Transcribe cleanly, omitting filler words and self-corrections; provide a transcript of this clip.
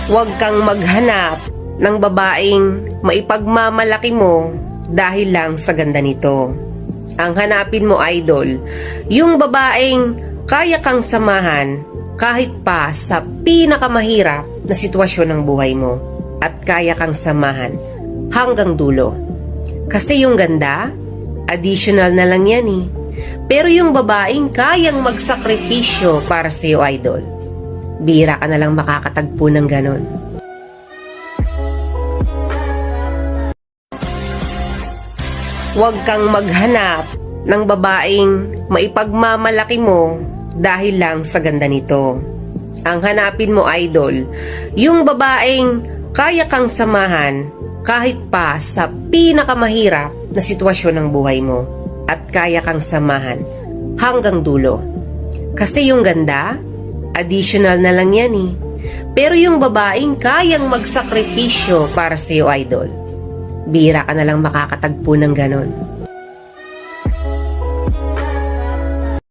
Huwag kang maghanap ng babaeng maipagmamalaki mo dahil lang sa ganda nito. Ang hanapin mo, idol, yung babaeng kaya kang samahan kahit pa sa pinakamahirap na sitwasyon ng buhay mo at kaya kang samahan hanggang dulo. Kasi yung ganda, additional na lang yan eh. Pero yung babaeng kayang magsakripisyo para sa iyo, idol, bihira ka na lang makakatagpo ng ganon. Huwag kang maghanap ng babaeng maipagmamalaki mo dahil lang sa ganda nito. Ang hanapin mo, idol, yung babaeng kaya kang samahan kahit pa sa pinakamahirap na sitwasyon ng buhay mo at kaya kang samahan hanggang dulo. Kasi yung ganda, additional na lang yan eh. Pero yung babaeng kayang magsakripisyo para sa iyo, idol, bihira ka na lang makakatagpo ng ganon.